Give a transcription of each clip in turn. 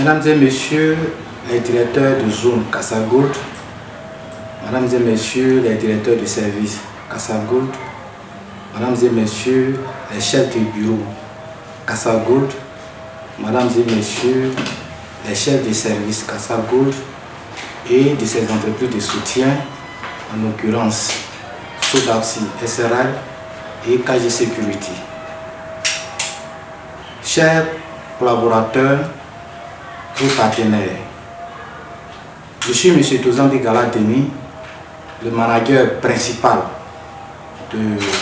Mesdames et messieurs les directeurs de zone Casa Gold, mesdames et messieurs les directeurs de service Casa Gold, mesdames et messieurs les chefs de bureau Casa Gold, mesdames et messieurs les chefs de service Casa Gold et de ces entreprises de soutien, en l'occurrence Sodapsi SRL et KG Security. Chers collaborateurs et partenaires, je suis M. Tozandi Galadeni, le manager principal de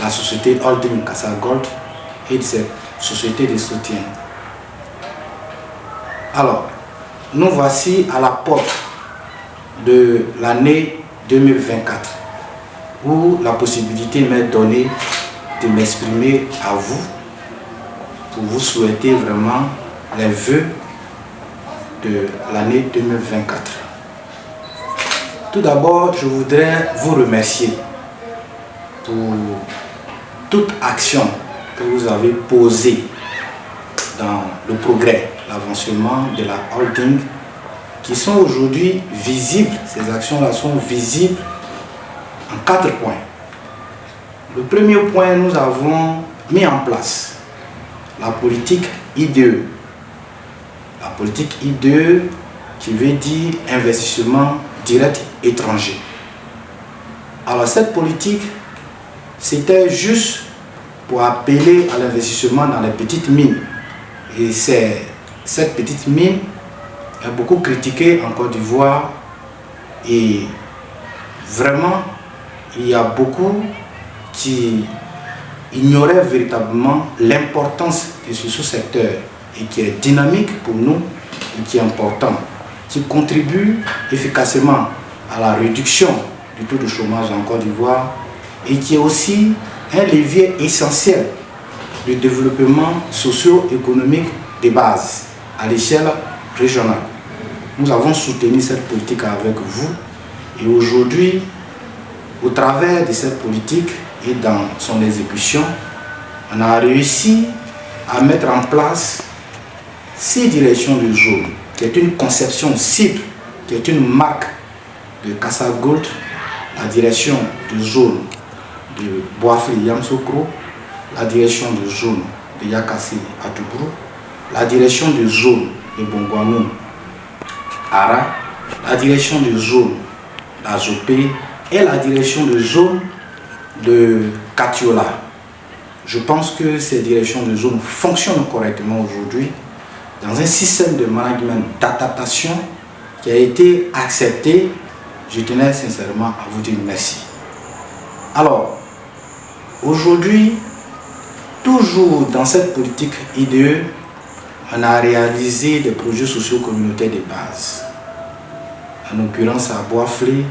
la société Holding Casa Gold et de cette société de soutien. Alors, nous voici à la porte de l'année 2024 où la possibilité m'est donnée de m'exprimer à vous pour vous souhaiter vraiment les vœux de l'année 2024. Tout d'abord, je voudrais vous remercier pour toute action que vous avez posée dans le progrès, l'avancement de la holding, qui sont aujourd'hui visibles. Ces actions-là sont visibles en 4 points. Le premier point, nous avons mis en place la politique IDE. La politique IDE qui veut dire investissement direct étranger. Alors cette politique, c'était juste pour appeler à l'investissement dans les petites mines. Et cette petite mine est beaucoup critiquée en Côte d'Ivoire et vraiment il y a beaucoup qui ignoraient véritablement l'importance de ce sous-secteur et qui est dynamique pour nous et qui est important, qui contribue efficacement à la réduction du taux de chômage en Côte d'Ivoire et qui est aussi un levier essentiel du développement socio-économique de base à l'échelle régionale. Nous avons soutenu cette politique avec vous et aujourd'hui, au travers de cette politique et dans son exécution, on a réussi à mettre en place 6 directions de zone, qui est une conception cible, qui est une marque de Casa Gold, la direction de zone de Boafli Yamsokro, la direction de zone de Yakasi Atoubro, la direction de zone de Bongwanou Ara, la direction de zone d'Azopé et la direction de zone de Katiola. Je pense que ces directions de zone fonctionnent correctement aujourd'hui dans un système de management d'adaptation qui a été accepté. Je tenais sincèrement à vous dire merci. Alors, aujourd'hui, toujours dans cette politique IDE, on a réalisé des projets sociaux communautaires de base. En l'occurrence, à Boafli,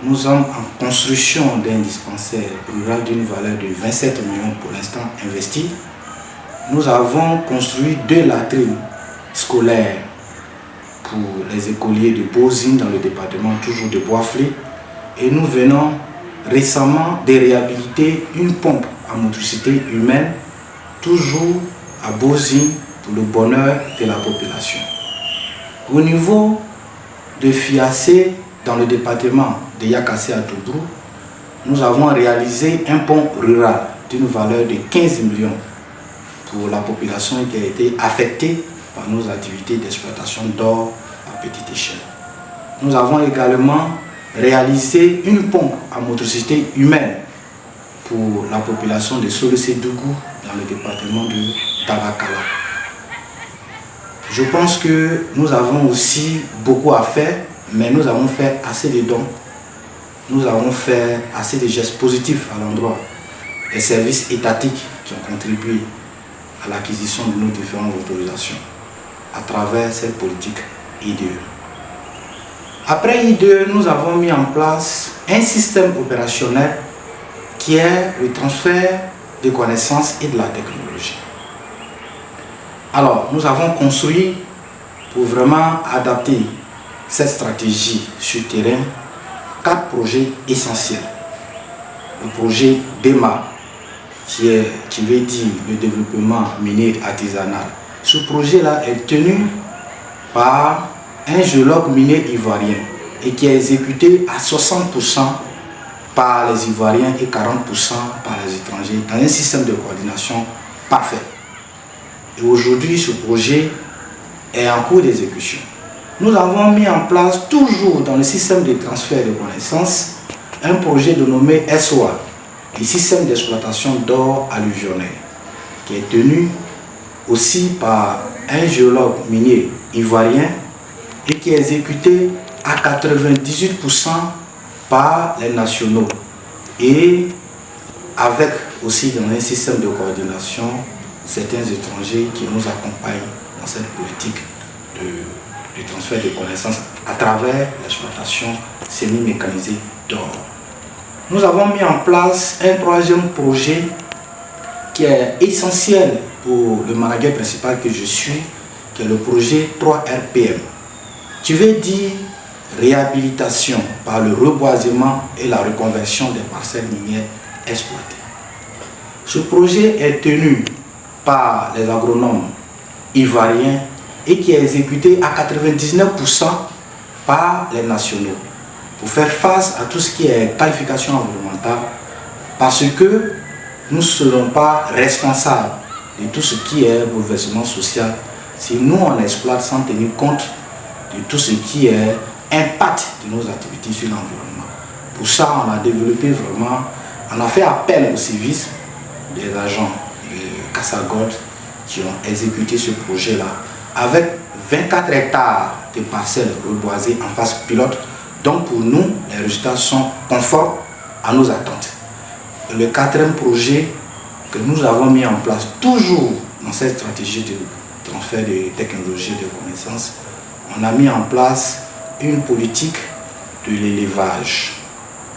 nous sommes en construction d'un dispensaire rural d'une valeur de 27 millions pour l'instant investis. Nous avons construit 2 latrines scolaires pour les écoliers de Bozine dans le département toujours de Boafli. Et nous venons récemment de réhabiliter une pompe à motricité humaine, toujours à Bozine, pour le bonheur de la population. Au niveau de Fiassé, dans le département de Yakasi Atoubro, nous avons réalisé un pont rural d'une valeur de 15 millions pour la population qui a été affectée par nos activités d'exploitation d'or à petite échelle. Nous avons également réalisé une pompe à motricité humaine pour la population de Solosé-Dougou dans le département de Tabakala. Je pense que nous avons aussi beaucoup à faire, mais nous avons fait assez de dons, nous avons fait assez de gestes positifs à l'endroit des services étatiques qui ont contribué à l'acquisition de nos différentes autorisations à travers cette politique IDE. Après IDE, nous avons mis en place un système opérationnel qui est le transfert de connaissances et de la technologie. Alors, nous avons construit pour vraiment adapter cette stratégie sur terrain 4 projets essentiels. Le projet DEMA, qui veut dire le développement minier artisanal. Ce projet-là est tenu par un géologue minier ivoirien et qui est exécuté à 60% par les Ivoiriens et 40% par les étrangers dans un système de coordination parfait. Et aujourd'hui, ce projet est en cours d'exécution. Nous avons mis en place, toujours dans le système de transfert de connaissances, un projet dénommé SOA, le système d'exploitation d'or alluvionnaire, qui est tenu aussi par un géologue minier ivoirien et qui est exécuté à 98% par les nationaux et avec aussi dans un système de coordination certains étrangers qui nous accompagnent dans cette politique de transfert de connaissances à travers l'exploitation semi-mécanisée d'or. Nous avons mis en place un troisième projet qui est essentiel pour le manager principal que je suis, qui est le projet 3RPM. Tu veux dire réhabilitation par le reboisement et la reconversion des parcelles minières exploitées. Ce projet est tenu par les agronomes ivoiriens et qui est exécuté à 99% par les nationaux pour faire face à tout ce qui est qualification environnementale, parce que nous ne serons pas responsables de tout ce qui est bouleversement social si nous on exploite sans tenir compte de tout ce qui est impact de nos activités sur l'environnement. Pour ça, on a développé vraiment, on a fait appel au civisme des agents de Cassagold qui ont exécuté ce projet-là avec 24 hectares de parcelles reboisées en phase pilote. Donc pour nous, les résultats sont conformes à nos attentes. Et le quatrième projet que nous avons mis en place, toujours dans cette stratégie de transfert de technologies et de connaissances, on a mis en place une politique de l'élevage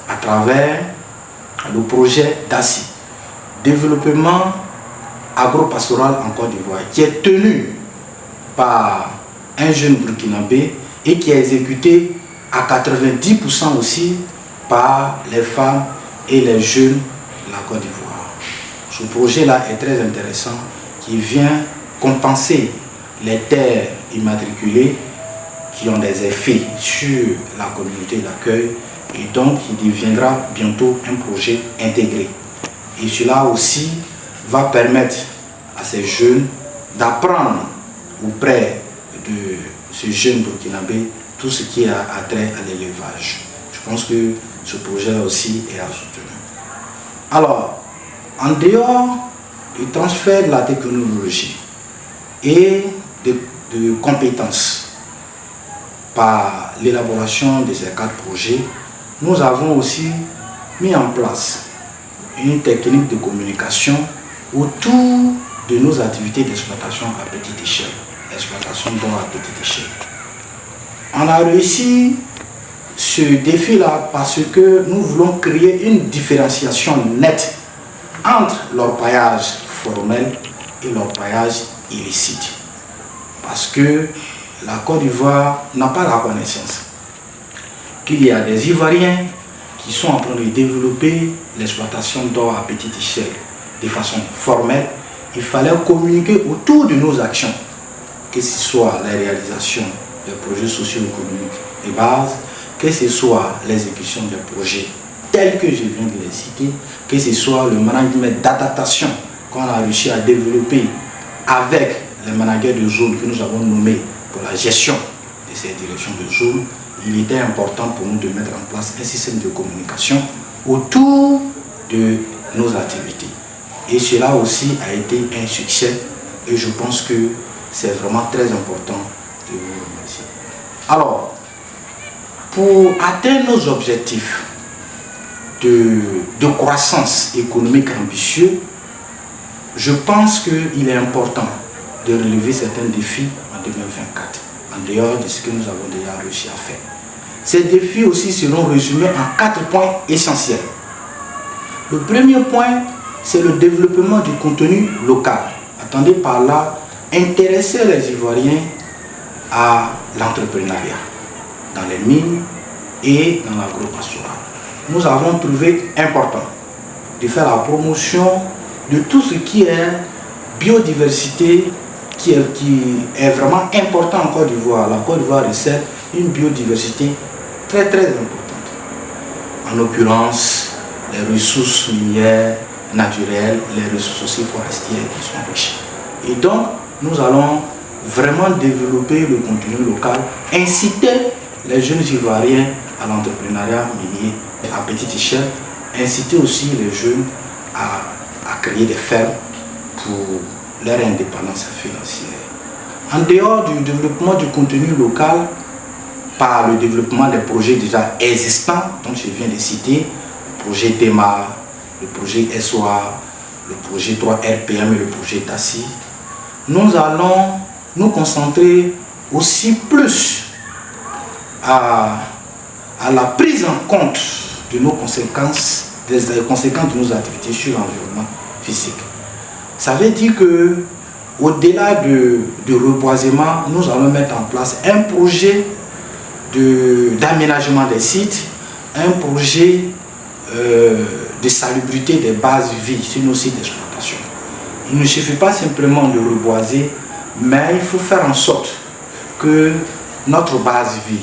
à travers le projet DACI, développement agro-pastoral en Côte d'Ivoire, qui est tenu par un jeune burkinabé et qui est exécuté à 90% aussi par les femmes et les jeunes de la Côte d'Ivoire. Ce projet-là est très intéressant, qui vient compenser les terres immatriculées qui ont des effets sur la communauté d'accueil et donc il deviendra bientôt un projet intégré. Et cela aussi va permettre à ces jeunes d'apprendre auprès de ce jeune burkinabé tout ce qui a trait à l'élevage. Je pense que ce projet-là aussi est à soutenir. Alors, en dehors du transfert de la technologie et de compétences par l'élaboration de ces 4 projets, nous avons aussi mis en place une technique de communication autour de nos activités d'exploitation à petite échelle, l'exploitation d'or à petite échelle. On a réussi ce défi-là parce que nous voulons créer une différenciation nette entre l'orpaillage formel et l'orpaillage illicite. Parce que la Côte d'Ivoire n'a pas la connaissance qu'il y a des Ivoiriens qui sont en train de développer l'exploitation d'or à petite échelle de façon formelle. Il fallait communiquer autour de nos actions, que ce soit la réalisation des projets socio-économiques de base, que ce soit l'exécution des projets tels que je viens de les citer, que ce soit le management d'adaptation qu'on a réussi à développer avec les managers de zone que nous avons nommés pour la gestion de ces directions de zone. Il était important pour nous de mettre en place un système de communication autour de nos activités. Et cela aussi a été un succès et je pense que c'est vraiment très important de vous remercier. Alors, pour atteindre nos objectifs de croissance économique ambitieux, je pense qu'il est important de relever certains défis en 2024, en dehors de ce que nous avons déjà réussi à faire. Ces défis aussi seront résumés en 4 points essentiels. Le premier point, c'est le développement du contenu local. Attendez par là, intéresser les Ivoiriens à l'entrepreneuriat, dans les mines et dans l'agro-pastoral. Nous avons trouvé important de faire la promotion de tout ce qui est biodiversité, qui est vraiment important en Côte d'Ivoire. La Côte d'Ivoire recèle une biodiversité très importante. En l'occurrence, les ressources minières naturelles, les ressources aussi forestières qui sont riches. Et donc, nous allons vraiment développer le contenu local, inciter les jeunes Ivoiriens à l'entrepreneuriat minier à petite échelle, inciter aussi les jeunes à créer des fermes pour leur indépendance financière. En dehors du développement du contenu local, par le développement des projets déjà existants, dont je viens de citer, le projet DEMA, le projet SOA, le projet 3RPM et le projet TACI, nous allons nous concentrer aussi plus à la prise en compte de nos conséquences, des conséquences de nos activités sur l'environnement physique. Ça veut dire que au-delà du reboisement, nous allons mettre en place un projet d'aménagement des sites, un projet de salubrité des bases vie sur nos sites d'exploitation. Il ne suffit pas simplement de reboiser, mais il faut faire en sorte que notre base vie,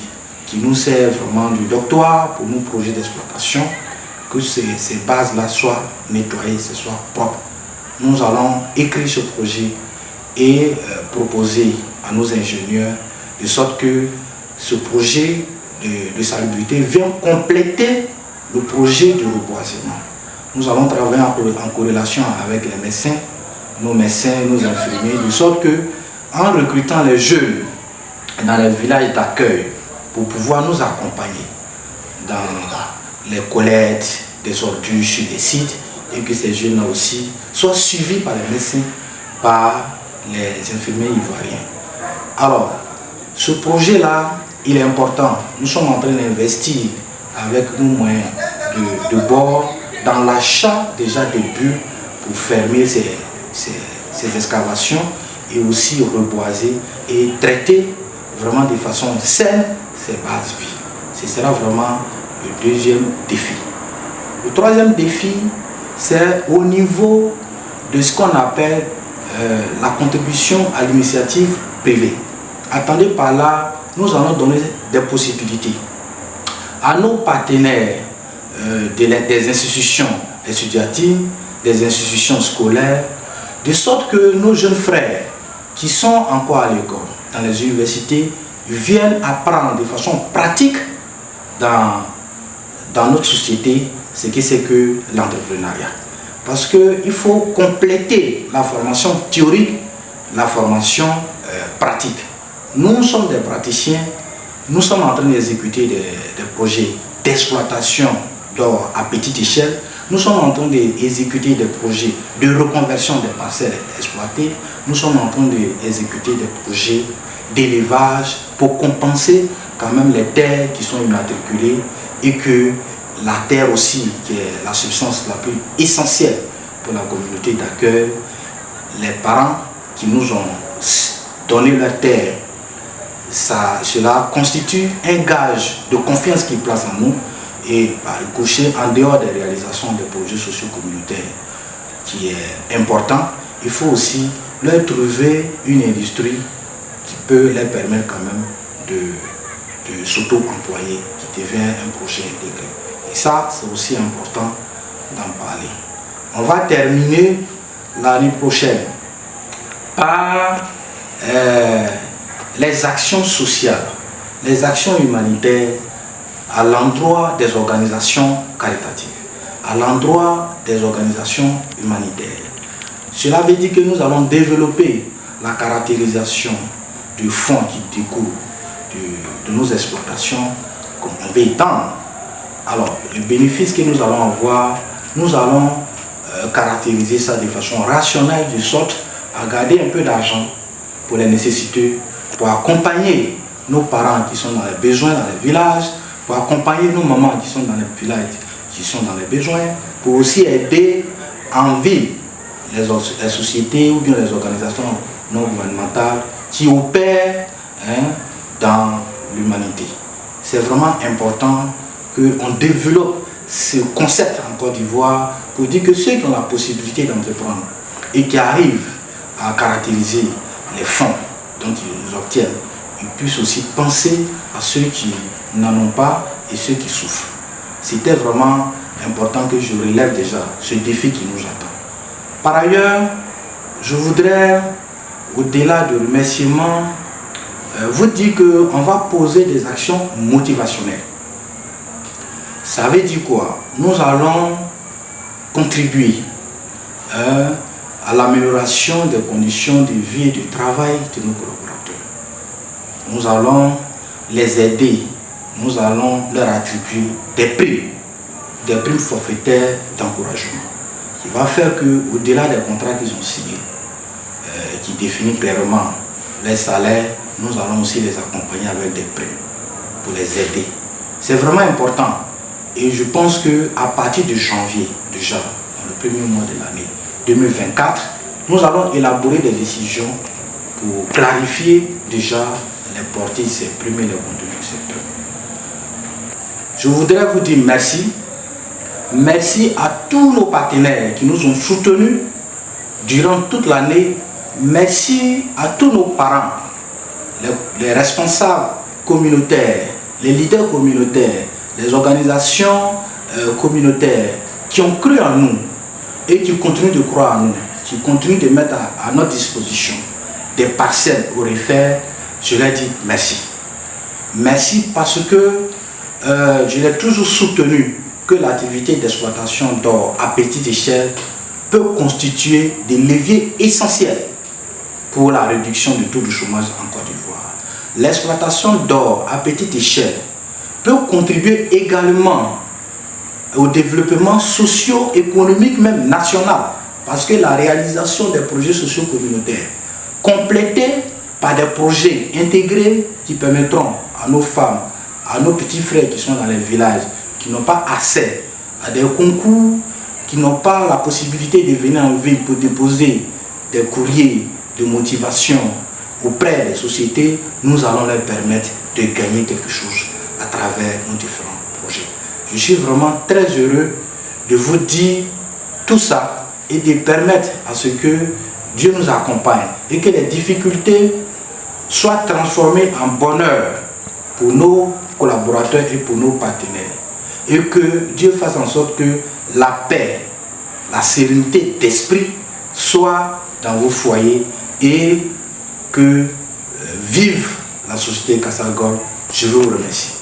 qui nous sert vraiment du doctorat pour nos projets d'exploitation, que ces bases-là soient nettoyées, ce soit propre. Nous allons écrire ce projet et proposer à nos ingénieurs de sorte que ce projet de salubrité vient compléter le projet de reboisement. Nous allons travailler en corrélation avec les médecins, nos infirmiers, de sorte que en recrutant les jeunes dans les villages d'accueil pour pouvoir nous accompagner dans les collectes des ordures sur les sites et que ces jeunes aussi soient suivis par les médecins, par les infirmiers ivoiriens. Alors, ce projet-là, il est important. Nous sommes en train d'investir avec nos moyens de bord dans l'achat déjà des buts pour fermer ces excavations et aussi reboiser et traiter vraiment de façon saine ces bases vie. Ce sera vraiment le deuxième défi. Le troisième défi, c'est au niveau de ce qu'on appelle la contribution à l'initiative privée. Attendez par là, nous allons donner des possibilités à nos partenaires des institutions étudiantines, des institutions scolaires, de sorte que nos jeunes frères qui sont encore à l'école, dans les universités, viennent apprendre de façon pratique dans notre société ce que c'est que l'entrepreneuriat. Parce qu'il faut compléter la formation théorique, la formation pratique. Nous sommes des praticiens, nous sommes en train d'exécuter des projets d'exploitation d'or à petite échelle. Nous sommes en train d'exécuter des projets de reconversion des parcelles exploitées. Nous sommes en train d'exécuter des projets d'élevage pour compenser quand même les terres qui sont immatriculées et que la terre aussi, qui est la substance la plus essentielle pour la communauté d'accueil, les parents qui nous ont donné leur terre, cela constitue un gage de confiance qu'ils placent en nous et coucher en dehors des réalisations des projets sociaux communautaires qui est important. Il faut aussi leur trouver une industrie qui peut leur permettre quand même de s'auto-employer, qui devient un projet intégré. Et ça, c'est aussi important d'en parler. On va terminer l'année prochaine par les actions sociales, les actions humanitaires à l'endroit des organisations caritatives, à l'endroit des organisations humanitaires. Cela veut dire que nous allons développer la caractérisation du fonds qui découle de nos exploitations qu'on veut étendre. Alors, le bénéfice que nous allons avoir, nous allons caractériser ça de façon rationnelle, de sorte à garder un peu d'argent pour les nécessités, pour accompagner nos parents qui sont dans les besoins dans les villages, pour accompagner nos mamans qui sont dans les villages, qui sont dans les besoins, pour aussi aider en ville les sociétés ou bien les organisations non gouvernementales qui opèrent dans l'humanité. C'est vraiment important qu'on développe ce concept en Côte d'Ivoire pour dire que ceux qui ont la possibilité d'entreprendre et qui arrivent à caractériser, les fonds dont ils obtiennent, ils puissent aussi penser à ceux qui n'en ont pas et ceux qui souffrent. C'était vraiment important que je relève déjà ce défi qui nous attend. Par ailleurs, je voudrais, au-delà de remerciements, vous dire qu'on va poser des actions motivationnelles. Ça veut dire quoi? Nous allons contribuer à l'amélioration des conditions de vie et de travail de nos collaborateurs. Nous allons les aider, nous allons leur attribuer des primes forfaitaires d'encouragement, qui va faire qu'au-delà des contrats qu'ils ont signés, qui définissent clairement les salaires, nous allons aussi les accompagner avec des primes pour les aider. C'est vraiment important et je pense qu'à partir de janvier, déjà, dans le premier mois de l'année 2024, nous allons élaborer des décisions pour clarifier déjà les portées de ces primes et les contenus de ces primes. Je voudrais vous dire merci. Merci à tous nos partenaires qui nous ont soutenus durant toute l'année. Merci à tous nos parents, les responsables communautaires, les leaders communautaires, les organisations communautaires qui ont cru en nous et qui continuent de croire en nous, qui continuent de mettre à notre disposition des parcelles au refaire. Je leur dis merci. Merci parce que je l'ai toujours soutenu que l'activité d'exploitation d'or à petite échelle peut constituer des leviers essentiels pour la réduction du taux de chômage en Côte d'Ivoire. L'exploitation d'or à petite échelle peut contribuer également au développement socio-économique même national, parce que la réalisation des projets socio-communautaires complétés par des projets intégrés qui permettront à nos femmes, à nos petits frères qui sont dans les villages, qui n'ont pas accès à des concours, qui n'ont pas la possibilité de venir en ville pour déposer des courriers de motivation auprès des sociétés, nous allons leur permettre de gagner quelque chose à travers nos différents projets. Je suis vraiment très heureux de vous dire tout ça et de permettre à ce que Dieu nous accompagne et que les difficultés soient transformées en bonheur pour nos collaborateurs et pour nos partenaires. Et que Dieu fasse en sorte que la paix, la sérénité d'esprit soit dans vos foyers et que vive la société Kassagor. Je vous remercie.